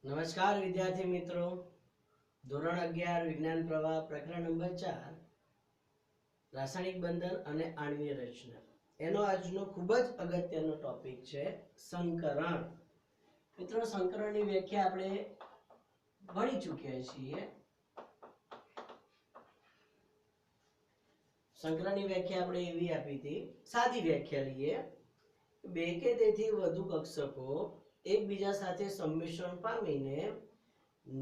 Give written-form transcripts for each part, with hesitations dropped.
નમસ્કાર વિદ્યાર્થી મિત્રો, ધોરણ 11 વિજ્ઞાન પ્રવાહ પ્રકરણ નંબર 4 રાસાયણિક બંધન અને આણ્વીય રચના એનો આજનો ખૂબ જ અગત્યનો ટોપિક છે સંકરણ. મિત્રો, સંકરણની વ્યાખ્યા આપણે ભણી ચૂક્યા છીએ. સંકરણની વ્યાખ્યા આપણે એવી આપી હતી, સાદી વ્યાખ્યા લઈએ. બે કે તેથી વધુ કક્ષકો એકબીજા સાથે સંમિશ્રણ પામીને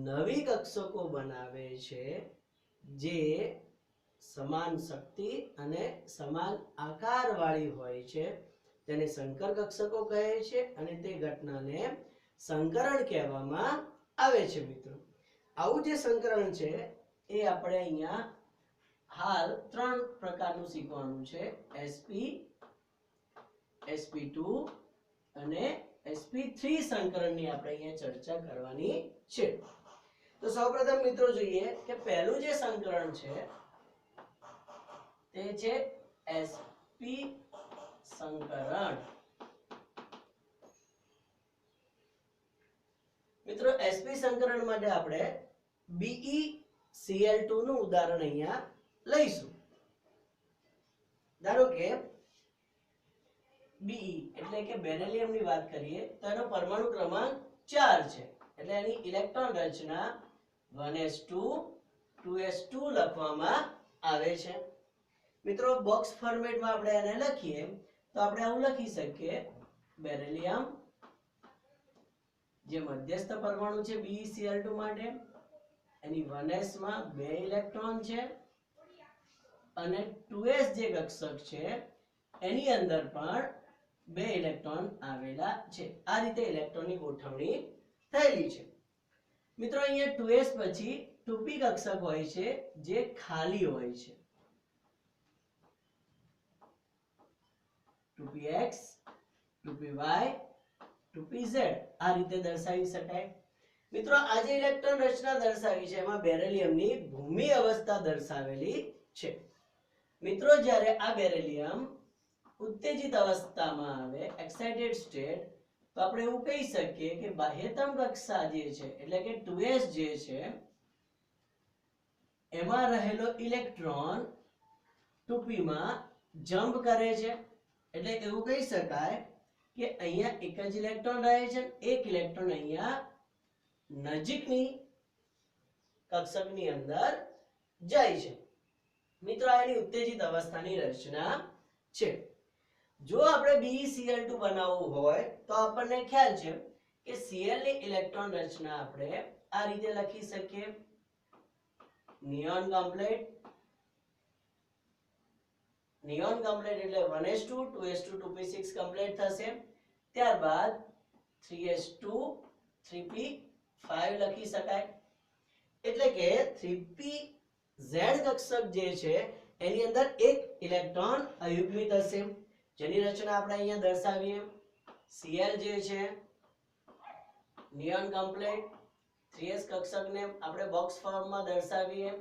નવી કક્ષકો બનાવે છે જે સમાન શક્તિ અને સમાન આકાર વાળી હોય છે. તેને સંકર કક્ષકો કહે છે અને તે ઘટનાને સંકરણ કહેવામાં આવે છે. મિત્રો, આવું જે સંકરણ છે એ આપણે અહીંયા હાલ ત્રણ પ્રકારનું શીખવાનું છે: sp, sp2 અને sp3 સંકરણની આપણે અહીંયા ચર્ચા કરવાની છે. તો સૌપ્રથમ મિત્રો જોઈએ કે પહેલું જે સંકરણ છે તે છે sp સંકરણ. મિત્રો, sp સંકરણ માટે આપણે BeCl2 નું ઉદાહરણ અહીંયા લઈશું. ધારો કે Be એટલે કે બેરિલિયમ ની વાત કરીએ તો એનો પરમાણુ ક્રમાંક 4 છે, એટલે એની ઇલેક્ટ્રોન રચના 1s2 2s2 લખવામાં આવે છે. મિત્રો, બોક્સ ફોર્મેટમાં આપણે એને લખીએ તો આપણે આવું લખી શકીએ: બેરિલિયમ જે મધ્યસ્થ પરમાણુ છે BeCl2 માટે, એની 1s માં 2 ઇલેક્ટ્રોન છે અને 2s જે કક્ષક છે એની અંદર પણ 2 ઇલેક્ટ્રોન આવેલા છે. આ રીતે ઇલેક્ટ્રોનની ગોઠવણી થયેલી છે. મિત્રો, અહીંયા 2s પછી 2p કક્ષક હોય છે જે ખાલી હોય છે. 2px 2py 2pz આ રીતે દર્શાવી શકાય. મિત્રો, આ જે ઇલેક્ટ્રોન રચના દર્શાવી છે એમાં બેરિલિયમની ભૂમિ અવસ્થા દર્શાવેલી છે. મિત્રો, જ્યારે આ બેરિલિયમ ઉત્તેજિત અવસ્થામાં આવે, એક્સાઇટેડ સ્ટેટ, તો આપણે એવું કહી શકીએ કે બાહ્યતમ કક્ષા જે છે એટલે કે 2s જે છે એમાં રહેલો ઇલેક્ટ્રોન 2p માં જમ્પ કરે છે. એટલે એવું કહી શકાય કે અહીંયા એક જ ઇલેક્ટ્રોન રહે છે, એક ઇલેક્ટ્રોન અહીંયા નજીકની કક્ષકની અંદર જાય છે. મિત્રો, આ એની ઉત્તેજિત અવસ્થાની રચના છે. જો આપણે BeCl2 બનાવવું હોય તો આપણને ખ્યાલ છે કે Cl ની ઇલેક્ટ્રોન રચના આપણે આ રીતે લખી શકીએ: નિયોન કમ્પ્લેટ. નિયોન કમ્પ્લેટ એટલે 1s2 2s2 2p6 કમ્પ્લીટ થશે. ત્યારબાદ 3s2 3p5 લખી શકાય. એટલે કે 3pz કક્ષક જે છે એની અંદર એક ઇલેક્ટ્રોન અયુગ્મિત હશે, જેની રચના આપણે અહીંયા દર્શાવીએ. Cl જે છે નિયોન કમ્પ્લેટ, 3s કક્ષકને આપણે બોક્સ ફોર્મમાં દર્શાવીએ,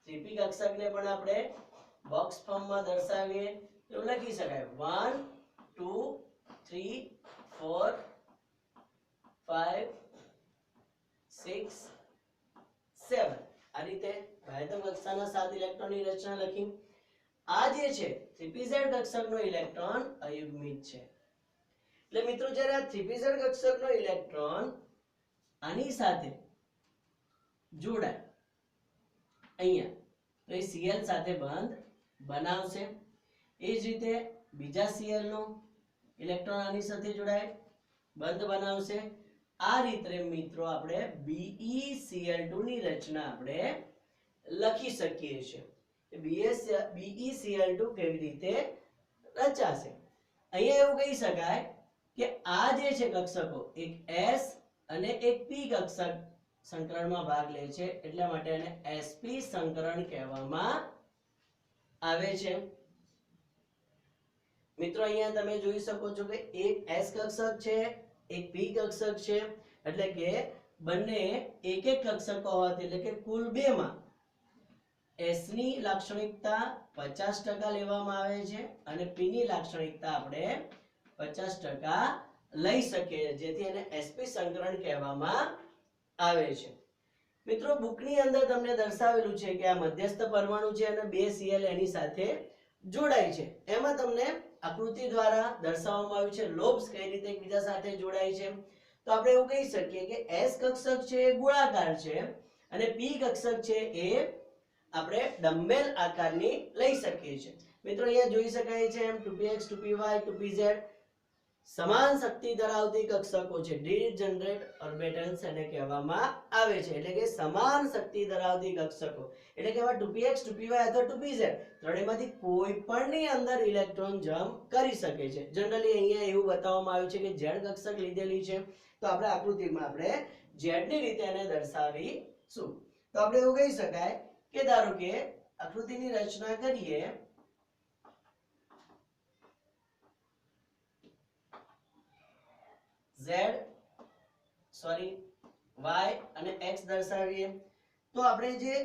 3p કક્ષકને પણ આપણે બોક્સ ફોર્મમાં દર્શાવીએ. તો લખી શકાય 1 2 3 4 5 6 7 આ રીતે બાહ્યતમ કક્ષાના 7 ઇલેક્ટ્રોનની રચના લખી. આ જે છે 3pz કક્ષકનો ઇલેક્ટ્રોન અયુગ્મિત છે. એટલે મિત્રો, જ્યારે આ 3pz કક્ષકનો ઇલેક્ટ્રોન આની સાથે જોડાય અહીંયા તો એ Cl સાથે બંધ બનાવશે. એ જ રીતે બીજા Cl નો ઇલેક્ટ્રોન આની સાથે જોડાય બંધ બનાવશે. આ રીતે મિત્રો આપણે BeCl2 ની રચના આપણે લખી શકીએ છીએ. BeCl2 કેવી રીતે રચાશે? અહીંયા એવું કહી શકાય કે આ જે છે કક્ષકો એક s અને એક p કક્ષક સંકરણમાં ભાગ લે છે, એટલા માટે એને sp સંકરણ કહેવામાં આવે છે. મિત્રો, અહીંયા તમે જોઈ શકો છો કે એક s કક્ષક છે, એક p કક્ષક છે, એટલે કે બંને એક એક કક્ષકો હોવાથી એટલે કે કુલ 2 માં s ની લાક્ષણિકતા 50% લેવામાં આવે છે અને p ની લાક્ષણિકતા આપણે 50% લઈ શકીએ, જેથી એને sp સંકરણ કહેવામાં આવે છે। મિત્રો બુકની અંદર તમને દર્શાવેલું છે કે આ મધ્યસ્થ પરમાણુ છે અને 2 Cl એની સાથે જોડાય છે। એમાં તમને આકૃતિ દ્વારા દર્શાવવામાં આવ્યું છે લોબ્સ કઈ રીતે એકબીજા સાથે જોડાય છે। તો આપણે એવું કહી શકીએ કે S કક્ષક છે એ ગોળાકાર છે અને P કક્ષક છે એ આપણે ડમ્બેલ આકારની લઈ શકીએ છીએ। મિત્રો અહીંયા જોઈ શકાય છે એમ 2px 2py 2pz સમાન શક્તિ ધરાવતી કક્ષકો છે। ડિજનરેટ ઓર્બિટલ્સ એને કહેવામાં આવે છે, એટલે કે સમાન શક્તિ ધરાવતી કક્ષકો એટલે કે 2px 2py અથવા 2pz ત્રણેયમાંથી કોઈ પણની અંદર ઇલેક્ટ્રોન જમ્પ કરી શકે છે। જનરલી અહીંયા એવું બતાવવામાં આવ્યું છે કે z કક્ષક લીધેલી છે, તો આપણે આકૃતિમાં આપણે z ની રીતે એને દર્શાવીશું। તો આપણે એવું કહી શકાય કે ધારો કે આકૃતિની રચના કરીએ y અને x દર્શાવીએ તો આપણે જે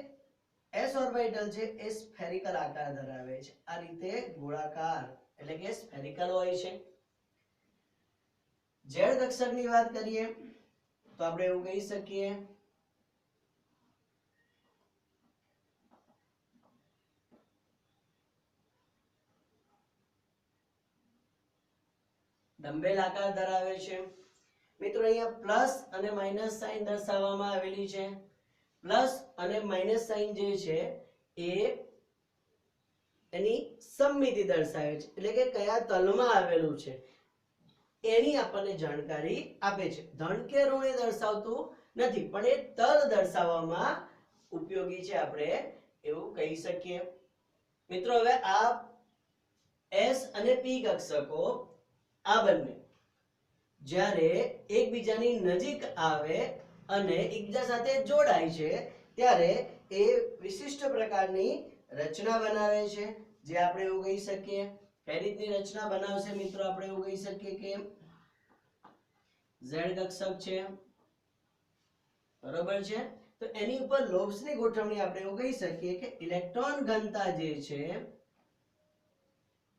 s ઓર્બિટલ છે એ સ્ફેરિકલ આકાર ધરાવે છે, આ રીતે ગોળાકાર એટલે કે સ્ફેરિકલ હોય છે। z કક્ષકની વાત કરીએ તો આપણે એવું કહી શકીએ ડમ્બેલ આકાર ધરાવે છે। મિત્રો અહીંયા પ્લસ અને માઈનસ સાઇન દર્શાવવામાં આવેલી છે। પ્લસ અને માઈનસ સાઇન જે છે એ એની સમમિતિ દર્શાવે છે, એટલે કે કયા તલમાં આવેલું છે એની આપણને જાણકારી આપે છે। ધન કે ઋણ એ દર્શાવતું નથી, પણ એ તલ દર્શાવવામાં ઉપયોગી છે, આપણે એવું કહી શકીએ। મિત્રો હવે આ S અને P કક્ષકો આ બંને જ્યારે એકબીજાની નજીક આવે અને એકબીજા સાથે જોડાય છે ત્યારે એ વિશિષ્ટ પ્રકારની રચના બનાવે છે, જે આપણે એવું કહી શકીએ કઈ રીતની રચના બનાવશે। મિત્રો આપણે એવું કહી શકીએ કે z કક્ષક છે, બરોબર છે, તો એની ઉપર લોબ્સની ગોઠવણી આપણે એવું કહી શકીએ કે ઇલેક્ટ્રોન ઘનતા જે છે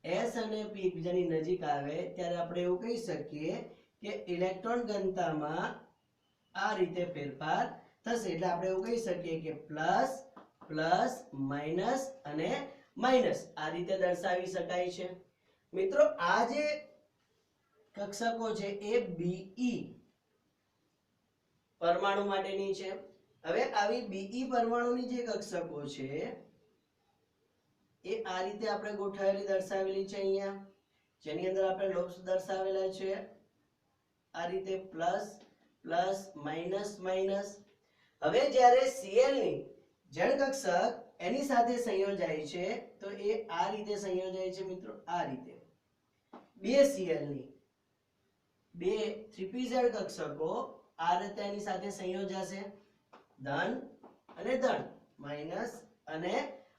S અને P એકબીજાની નજીક આવે ત્યારે આપણે એવું કહી શકીએ કે ઇલેક્ટ્રોન ઘનતામાં આ રીતે ફેરફાર થશે, એટલે આપણે એવું કહી શકીએ કે પ્લસ પ્લસ માઈનસ અને માઈનસ આ રીતે દર્શાવી શકાય છે। મિત્રો આ જે કક્ષકો છે એ Be પરમાણુ માટેની છે। હવે આવી Be પરમાણુની જે કક્ષકો છે એ આ રીતે આપણે ગોઠવેલી દર્શાવેલી છે અહીંયા, જેની અંદર આપણે લોબ્સ દર્શાવેલા છે આ રીતે પ્લસ પ્લસ માઈનસ માઈનસ। હવે જ્યારે Cl ની z કક્ષક એની સાથે સંયોજાય છે તો એ આ રીતે સંયોજાય છે મિત્રો, આ રીતે બે Cl ની બે 3pz કક્ષકો આ રીતે એની સાથે સંયોજાશે, ધન અને ધન માઈનસ અને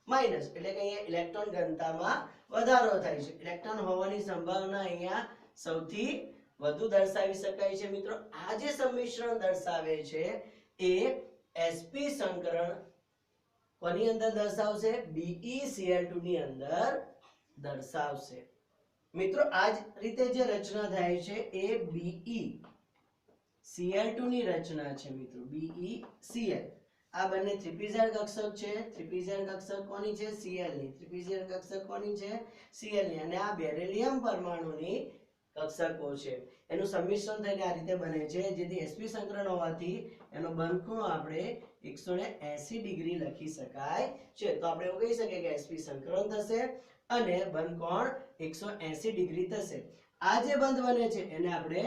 માઈનસ, એટલે કે અહીંયા ઇલેક્ટ્રોન ઘનતામાં વધારો થાય છે। ઇલેક્ટ્રોન હોવાની સંભાવના અહીંયા સૌથી વધુ દર્શાવી શકાય છે। મિત્રો આ જે સંમિશ્રણ દર્શાવે છે એ sp સંકરણ કોની અંદર દર્શાવશે? BeCl2 ની અંદર દર્શાવશે। મિત્રો આ જ રીતે જે રચના થાય છે એ BeCl2 ની રચના છે મિત્રો, BeCl આ બંને 3pz કક્ષક છે। 3pz કક્ષક કોની છે? Cl ની। 3pz કક્ષક કોની છે? Cl ની, અને આ બેરિલિયમ પરમાણુની કક્ષકો છે, એનું સંમિશ્રણ થઈને આ રીતે બને છે, જેથી sp સંકરણ હોવાથી એનો બંધખૂણો આપણે 180 ડિગ્રી લખી શકાય છે। તો આપણે એવું કહી શકીએ કે sp સંકરણ થશે અને બંધકોણ 180 ડિગ્રી થશે। આ જે બંધ બને છે એને આપણે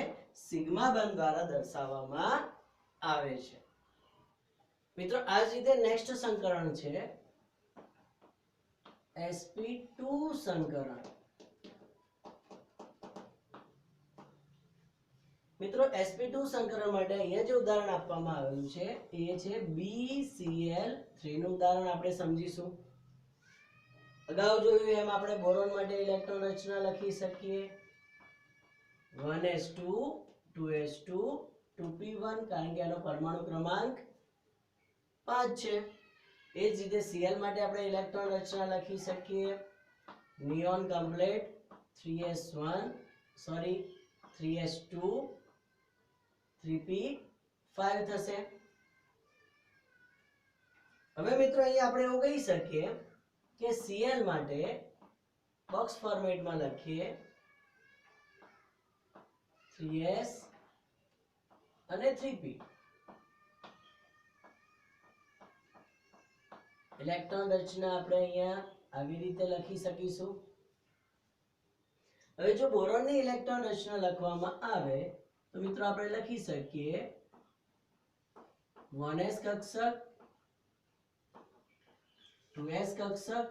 સિગ્મા બંધ દ્વારા દર્શાવવામાં આવે છે। મિત્રો આ જ રીતે નેક્સ્ટ સંકરણ છે sp2 સંકરણ। મિત્રો sp2 સંકરણ માટે અહીંયા જે ઉદાહરણ આપવામાં આવેલું છે એ છે BCl3 નું ઉદાહરણ આપણે સમજીશું। અગાઉ જોયું એમ આપણે બોરોન માટે ઇલેક્ટ્રોન રચના લખી શકીએ 1s2 2s2 2p1 કારણ કે આનો પરમાણુ ક્રમાંક 5 છે। એ જ રીતે Cl માટે આપણે ઇલેક્ટ્રોન રચના લખી શકીએ નિયોન કમ્પ્લીટ 3s2 3p5 થશે। હવે મિત્રો અહીંયા આપણે એવું કહી શકીએ કે Cl માટે બોક્સ ફોર્મેટમાં લખીએ 3s અને 3p. ઇલેક્ટ્રોન રચના આપણે અહીંયા આવી રીતે લખી શકીશું. હવે જો બોરોનની ઇલેક્ટ્રોન રચના લખવામાં આવે તો મિત્રો આપણે લખી શકીએ 1s કક્ષક, 2s કક્ષક,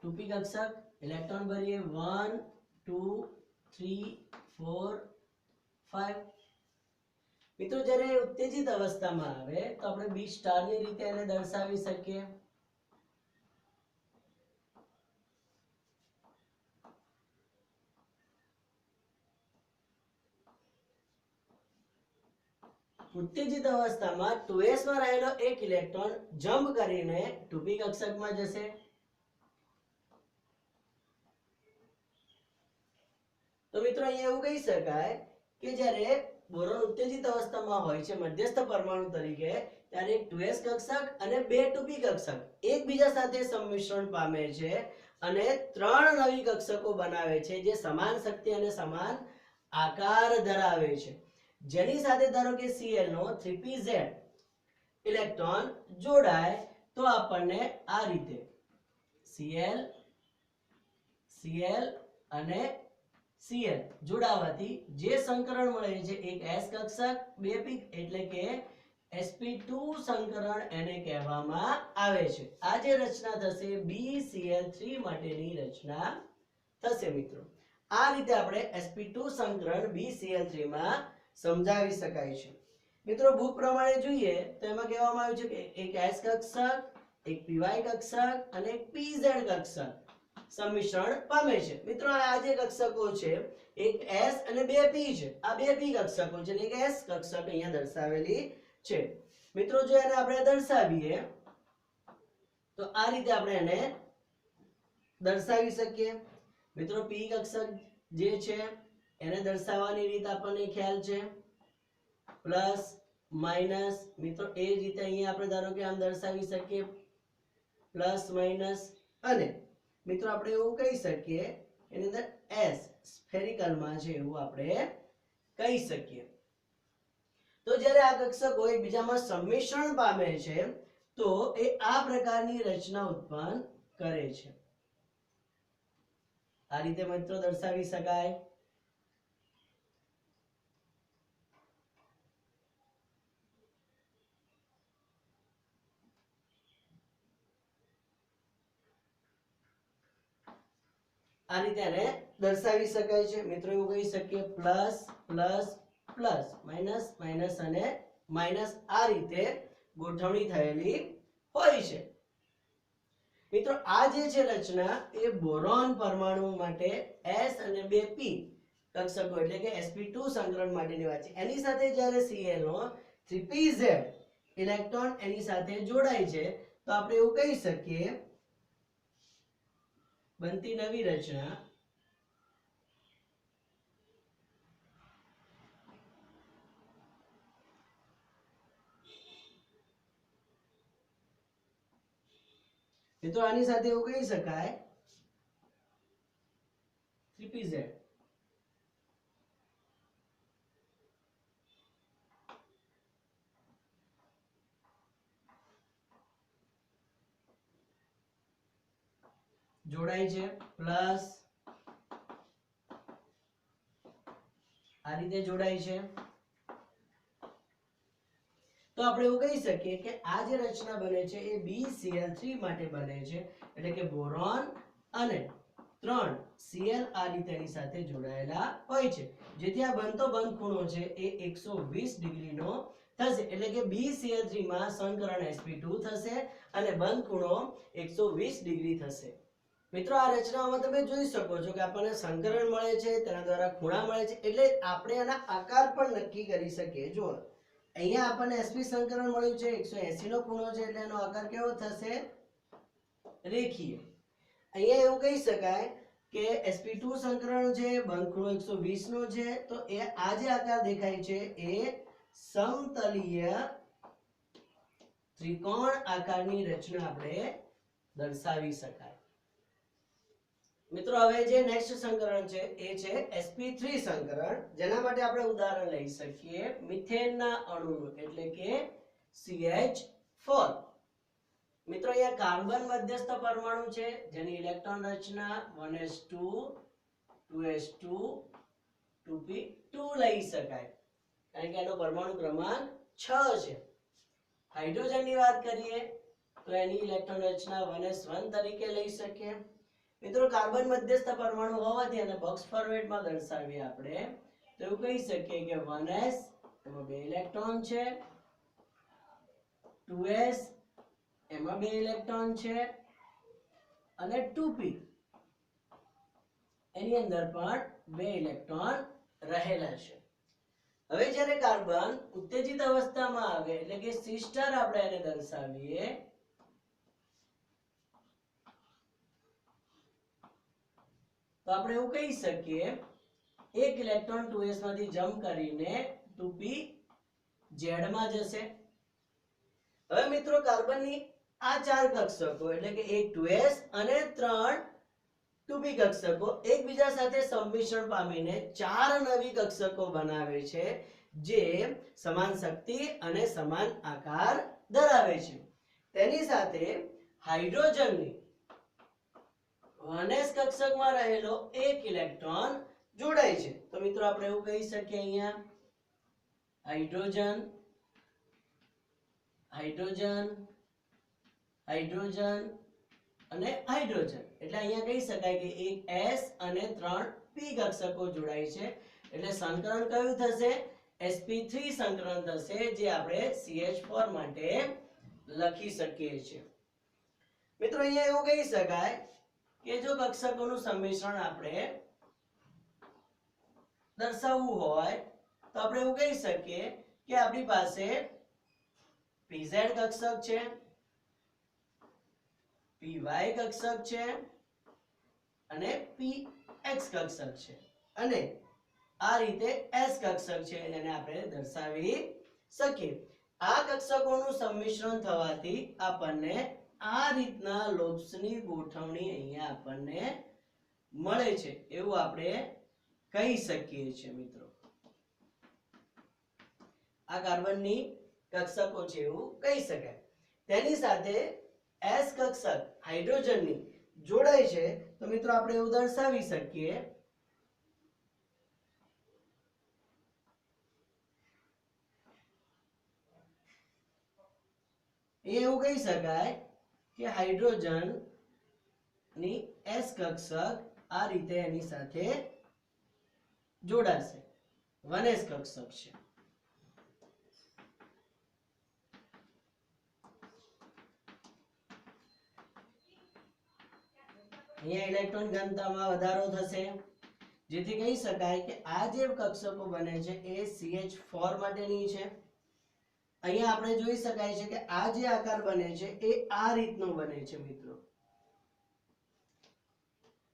2p કક્ષક. ઇલેક્ટ્રોન ભરીએ 1 2 3 4 5. મિત્રો જ્યારે ઉત્તેજિત અવસ્થામાં આવે તો આપણે B સ્ટારની રીતે એને દર્શાવી શકીએ. ઉત્તેજિત અવસ્થામાં 2s માં રહેલો એક ઇલેક્ટ્રોન જમ્પ કરીને 2p કક્ષકમાં જશે. તો મિત્રો અહીંયા એવું કહી શકાય કે જ્યારે બોરોન ઉત્તેજિત અવસ્થામાં હોય છે મધ્યસ્થ પરમાણુ તરીકે, ત્યારે 2s કક્ષક અને 2 2p કક્ષક એકબીજા સાથે સંમિશ્રણ પામે છે અને 3 નવી કક્ષકો બનાવે છે જે સમાન શક્તિ અને સમાન આકાર ધરાવે છે, જેની સાથે ધારો કે Cl નો 3pz ઇલેક્ટ્રોન જોડાય તો આપણને આ રીતે Cl Cl અને Cl જોડાવાથી જે સંકરણ મળે છે એક s કક્ષક 2p એટલે કે sp2 સંકરણ એને કહેવામાં આવે છે. આ જે રચના થશે BCl3 માટેની રચના થશે. મિત્રો આ રીતે આપણે sp2 સંકરણ BCl3 માં સમજાવી શકાય છે. મિત્રો બુક પ્રમાણે જોઈએ તો એમાં કહેવામાં આવ્યું છે કે એક s કક્ષક, એક py કક્ષક અને એક pz કક્ષક સંમિશ્રણ પામે છે. મિત્રો આ જે કક્ષકો છે એક s અને 2p છે. આ 2p કક્ષકો છે અને એક s કક્ષક અહીંયા દર્શાવેલી છે. મિત્રો જો એને આપણે દર્શાવીએ તો આ રીતે આપણે એને દર્શાવી શકીએ. મિત્રો p કક્ષક જે છે એને દર્શાવવાની રીત આપણને ખ્યાલ છે, પ્લસ માઈનસ. મિત્રો એ જ રીતે અહીંયા આપણે ધારો કે આમ દર્શાવી શકીએ પ્લસ માઈનસ. અને મિત્રો આપણે એવું કહી શકીએ એની અંદર s સ્ફેરિકલમાં છે એવું આપણે કહી શકીએ. તો જ્યારે આ કક્ષકો એકબીજામાં સંમિશ્રણ પામે છે તો એ આ પ્રકારની રચના ઉત્પન્ન કરે છે. આ રીતે મિત્રો દર્શાવી શકાય. આ રીતે એને દર્શાવી શકાય છે. મિત્રો એવું કહી શકીએ plus plus plus minus minus અને માઈનસ. આ રીતે ગોઠવણી થયેલી હોય છે. મિત્રો આ જે છે રચના એ બોરોન પરમાણુ માટે s અને 2p કક્ષકો એટલે કે sp2 સંકરણ માટેની વાત છે. એની સાથે જ્યારે Cl નો 3pz ઇલેક્ટ્રોન એની સાથે જોડાય છે તો આપણે એવું કહી શકીએ બનતી નવી રચના મિત્રો આની સાથે એવું કહી શકાય 3pz જોડાય છે પ્લસ આ રીતે જોડાય છે. તો આપણે એવું કહી શકીએ કે આ જે રચના બને છે એ BCl3 માટે બને છે એટલે કે બોરોન અને 3 Cl આ રીતેની સાથે જોડાયેલા હોય છે, જેથી આ બનતો બંધ ખૂણો છે એ 120 ડિગ્રીનો થશે એટલે કે BCl3 માં સંકરણ sp2 થશે અને બંધ ખૂણો 120 ડિગ્રી થશે. મિત્રો આ રચનામાં તમે જોઈ શકો છો કે આપણને સંકરણ મળે છે, તેના દ્વારા ખૂણા મળે છે, એટલે આપણે આના આકાર પણ નક્કી કરી શકીએ. જો અહીંયા આપણને sp સંકરણ મળ્યું છે 180 નો ખૂણો છે એટલે એનો આકાર કેવો થશે? રેખીય. અહીંયા એવું કહી શકાય કે sp2 સંકરણ છે બંધ ખૂણો 120 નો છે તો એ આ જે આકાર દેખાય છે એ સમતલીય ત્રિકોણ આકારની રચના આપણે દર્શાવી શકાય. મિત્રો હવે જે નેક્સ્ટ સંકરણ છે એ છે sp3 સંકરણ, જેના માટે આપણે ઉદાહરણ લઈ શકીએ મિથેનના અણુનું એટલે કે CH4. મિત્રો અહીંયા કાર્બન મધ્યસ્થ પરમાણુ છે જેની ઇલેક્ટ્રોન રચના 1s2 2s2 2p2 લઈ શકાય કારણ કે એનો પરમાણુ ક્રમાંક 6 છે. હાઇડ્રોજનની વાત કરીએ તો એની ઇલેક્ટ્રોન રચના 1s1 તરીકે લઈ શકીએ. મિત્રો કાર્બન મધ્યસ્થ પરમાણુ હોવાથી અને બોક્સ ફોર્મેટમાં દર્શાવીએ આપણે તો એવું કહી શકીએ કે 1s એમાં 2 ઇલેક્ટ્રોન છે, 2s એમાં 2 ઇલેક્ટ્રોન છે અને 2p એની અંદર પણ 2 ઇલેક્ટ્રોન રહેલા છે. હવે જ્યારે કાર્બન ઉત્તેજિત અવસ્થામાં આવે એટલે કે C સ્ટાર આપણે એને દર્શાવીએ તો આપણે એવું કહી શકીએ એક ઇલેક્ટ્રોન 2s માંથી જમ્પ કરીને 2p z માં જશે. હવે મિત્રો કાર્બનની આ 4 કક્ષકો એટલે કે એક 2s અને 3 2p કક્ષકો એકબીજા સાથે સંમિશ્રણ પામીને 4 નવી કક્ષકો બનાવે છે જે સમાન શક્તિ અને સમાન આકાર ધરાવે છે. તેની સાથે હાઇડ્રોજનની 1s કક્ષકમાં રહેલો એક ઇલેક્ટ્રોન જોડાય છે. તો મિત્રો આપણે એવું કહી શકીએ અહીંયા હાઇડ્રોજન હાઇડ્રોજન હાઇડ્રોજન અને હાઇડ્રોજન એટલે અહીંયા કહી શકાય કે એક s અને 3 p કક્ષકો જોડાય છે એટલે સંકરણ કયું થશે sp3 સંકરણ થશે જે આપણે CH4 માટે લખી શકીએ છીએ. મિત્રો અહીંયા એવું કહી શકાય કે જો કક્ષકોનું સંમિશ્રણ આપણે દર્શાવવું હોય તો આપણે એવું કહી શકીએ કે આપણી પાસે pz કક્ષક છે, py કક્ષક છે અને px કક્ષક છે અને આ રીતે s કક્ષક છે જેને આપણે દર્શાવી શકીએ. આ કક્ષકોનું સંમિશ્રણ થવાથી આપણને આ રીતના લોબ્સની ગોઠવણી અહીંયા આપણને મળે છે એવું આપણે કહી શકીએ છીએ. મિત્રો આ કાર્બનની કક્ષકો છે એવું કહી શકાય. તેની સાથે s કક્ષક હાઇડ્રોજનની જોડાય છે તો મિત્રો આપણે એવું દર્શાવી શકીએ એવું કહી શકાય કે હાઇડ્રોજન ની s કક્ષક આ રીતે એની સાથે જોડાશે 1s કક્ષક છે. અહીંયા ઇલેક્ટ્રોન ઘનતામાં વધારો થશે જેથી કહી શકાય કે આ જે કક્ષકો બને છે એ CH4 માટેની છે. અહીંયા આપણે જોઈ શકાય છે કે આ જે આકાર બને છે એ આ રીતનો બને છે. મિત્રો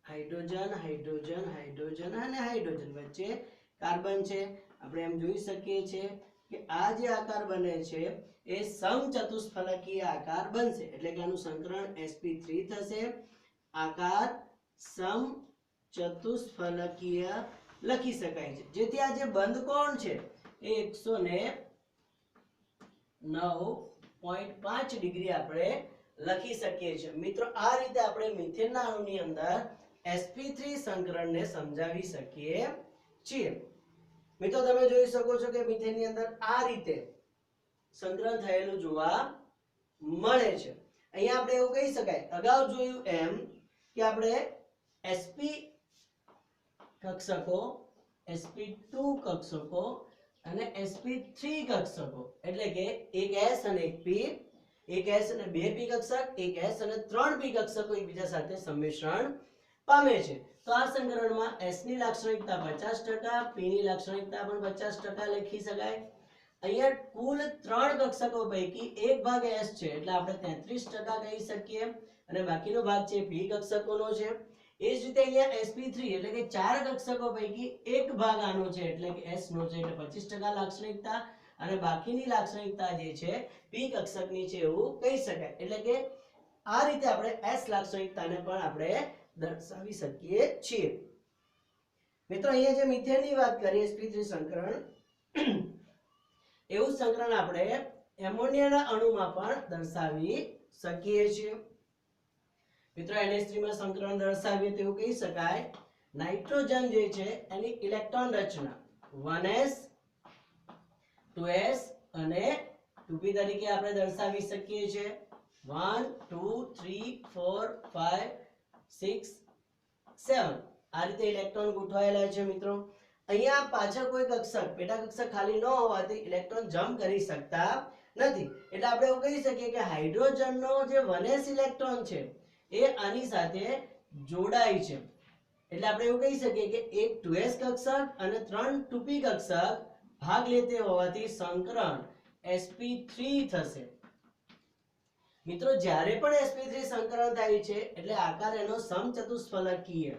હાઇડ્રોજન હાઇડ્રોજન હાઇડ્રોજન અને હાઇડ્રોજન વચ્ચે કાર્બન છે. આપણે એમ જોઈ શકીએ છીએ કે આ જે આકાર બને છે એ સમચતુષ્ફલકીય આકાર બનશે એટલે કે આનું સંકરણ sp3 થશે. આકાર સમચતુષ્ફલકીય લખી શકાય છે જેથી આ જે બંધ કોણ છે એ 109.5 ડિગ્રી આપણે લખી શકીએ છીએ. મિત્રો આ રીતે આપણે મિથેનના અણુની અંદર sp3 સંકરણને સમજાવી શકીએ છીએ. મિત્રો તમે જોઈ શકો છો કે મિથેનની અંદર આ રીતે સંકરણ થયેલું જોવા મળે છે. અહીંયા આપણે એવું કહી શકાય અગાઉ જોયું એમ કે આપણે sp કક્ષકો sp2 કક્ષકો અને sp3 કક્ષકો એટલે કે એક s અને એક p, એક s અને 2p કક્ષક, એક s અને 3p કક્ષકો એકબીજા સાથે સંમિશ્રણ પામે છે. તો આ સંકરણમાં s ની લાક્ષણિકતા 50%, p ની લાક્ષણિકતા પણ 50% લખી શકાય. અહીંયા કુલ 3 કક્ષકો પૈકી એક ભાગ s છે એટલે આપણે 33% કહી શકીએ અને બાકીનો ભાગ છે p કક્ષકોનો છે. એ જ રીતે અહીંયા sp3 એટલે કે 4 કક્ષકો પૈકી એક ભાગ આનો છે એટલે કે s નો છે એટલે 25% લાક્ષણિકતા અને બાકીની લાક્ષણિકતા જે છે p કક્ષકની છે એવું કહી શકાય. એટલે કે આ રીતે આપણે s લાક્ષણિકતાને પણ આપણે દર્શાવી શકીએ છીએ. મિત્રો અહીંયા જે મિથેનની વાત કરીએ sp3 સંકરણ એવું સંકરણ આપણે એમોનિયાના અણુમાં પણ દર્શાવી શકીએ છીએ. મિત્રો NH3 માં સંકરણ દર્શાવીએ તો એવું કહી શકાય નાઇટ્રોજન જે છે એની ઇલેક્ટ્રોન રચના 1s 2s અને 2p તરીકે આપણે દર્શાવી શકીએ છીએ. 1 2 3 4 5 6 7 આ રીતે ઇલેક્ટ્રોન ગોઠવાયેલા છે. મિત્રો અહીંયા પાછળ કોઈ કક્ષક પેટા કક્ષક ખાલી ન હોવાથી ઇલેક્ટ્રોન જમ્પ કરી શકતા નથી. એટલે આપણે એવું કહી શકીએ કે હાઇડ્રોજનનો જે 1s ઇલેક્ટ્રોન છે એ આની સાથે જોડાય છે. એટલે આપણે એવું કહી શકીએ કે એક 2s કક્ષક અને 3 2p કક્ષક ભાગ લેતે હોવાથી સંકરણ sp3 થશે. મિત્રો જ્યારે પણ sp3 સંકરણ થાય છે એટલે આકાર એનો સમચતુષ્ફલકીય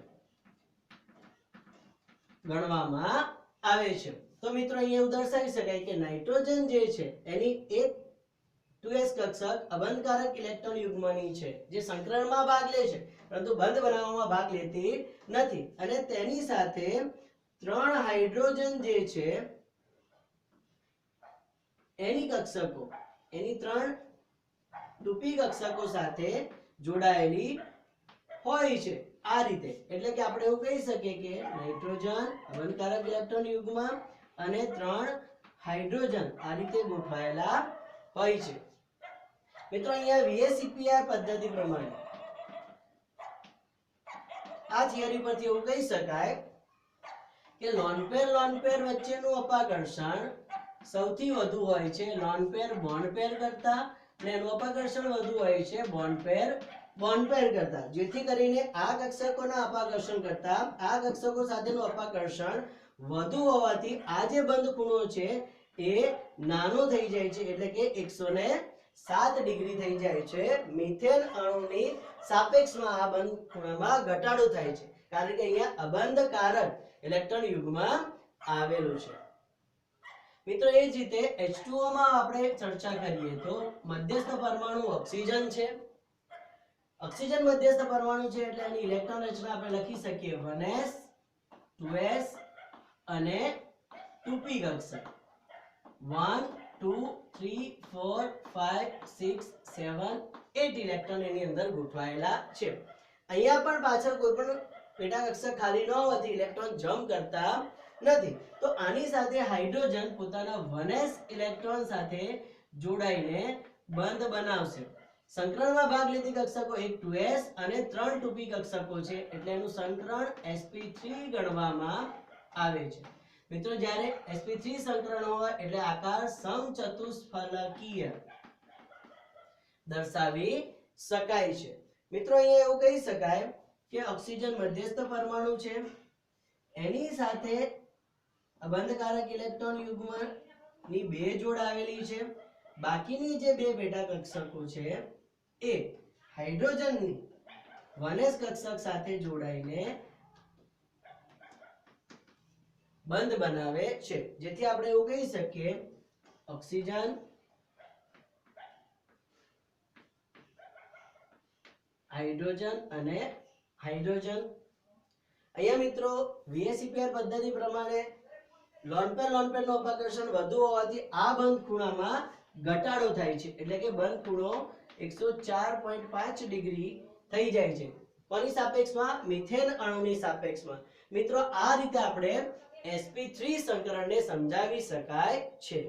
ગણવામાં આવે છે. તો મિત્રો અહીંયા એવું દર્શાવી શકાય કે નાઇટ્રોજન જે છે એની એક 2s કક્ષક અબંધકારક ઇલેક્ટ્રોન યુગ્મની છે જે સંકરણમાં ભાગ લે છે પરંતુ બંધ બનાવવામાં ભાગ લેતી નથી. અને તેની સાથે 3 હાઇડ્રોજન જે છે એની કક્ષકો એની 3 2p કક્ષકો સાથે જોડાયેલી હોય છે આ રીતે. એટલે કે આપણે એવું કહી શકીએ કે નાઇટ્રોજન અબંધકારક ઇલેક્ટ્રોન યુગ્મ અને 3 હાઇડ્રોજન આ રીતે ગોઠવાયેલા હોય છે. મિત્રો અહીંયા VSEPR પદ્ધતિ પ્રમાણે આ થિયરી પરથી એવું કહી શકાય કે લોન પેર વચ્ચેનું અપાકર્ષણ સૌથી વધુ હોય છે લોન પેર બોન્ડ પેર કરતા અને એનું અપાકર્ષણ વધુ હોય છે બોન્ડ પેર કરતા. જેથી કરીને આ કક્ષકોના અપાકર્ષણ કરતા આ કક્ષકો સાથેનું અપાકર્ષણ વધુ હોવાથી આ જે બંધ ખૂણો છે એ નાનો થઈ જાય છે. એટલે કે 107 ડિગ્રી થઈ જાય છે. મિથેન અણુની સાપેક્ષમાં આ બંધ ખૂણામાં ઘટાડો થાય છે કારણ કે અહીંયા અબંધકારક ઇલેક્ટ્રોન યુગ્મ આવેલું છે. મિત્રો એ જ રીતે H2O માં આપણે ચર્ચા કરીએ તો મધ્યસ્થ પરમાણુ ઓક્સિજન છે. ઓક્સિજન મધ્યસ્થ પરમાણુ છે એટલે એની ઇલેક્ટ્રોન રચના આપણે લખી શકીએ 1s 2s અને 2p કક્ષક. 1 2 3 4 5 6 7 8 ઇલેક્ટ્રોન એની અંદર ગોઠવાયેલા છે. અહીંયા પણ પાછળ કોઈ પણ પેટા કક્ષક ખાલી ન હોવાથી ઇલેક્ટ્રોન જમ્પ કરતા નથી. તો આની સાથે હાઇડ્રોજન પોતાના 1s ઇલેક્ટ્રોન સાથે જોડાઈને બંધ બનાવશે. સંકરણમાં ભાગ લેતી કક્ષકો એક 2s અને 3 2p કક્ષકો છે એટલે એનું સંકરણ sp3 ગણવામાં આવે છે. મિત્રો જ્યારે sp3 સંકરણ હોય એટલે આકાર સમચતુષ્ફલકીય દર્શાવી શકાય છે. મિત્રો અહીંયા એવું કહી શકાય કે ઓક્સિજન મધ્યસ્થ પરમાણુ છે એની સાથે અબંધકારક ઇલેક્ટ્રોન યુગ્મની 2 જોડ આવેલી છે. બાકીની જે 2 પેટા કક્ષકો છે એ હાઇડ્રોજનની 1s કક્ષક સાથે જોડાઈને બંધ બનાવે છે. જેથી આપણે એવું કહી શકીએ ઓક્સિજન હાઇડ્રોજન અને હાઇડ્રોજન. અહીંયા મિત્રો VSEPR પદ્ધતિ પ્રમાણે લોન પેર નો અપાકર્ષણ વધુ હોવાથી આ બંધ ખૂણામાં ઘટાડો થાય છે. એટલે કે બંધ ખૂણો 104.5 ડિગ્રી થઈ જાય છે. કોની સાપેક્ષમાં? મિથેન અણુની સાપેક્ષમાં. મિત્રો આ રીતે આપણે sp3 સંકરણને સમજાવી શકાય છે.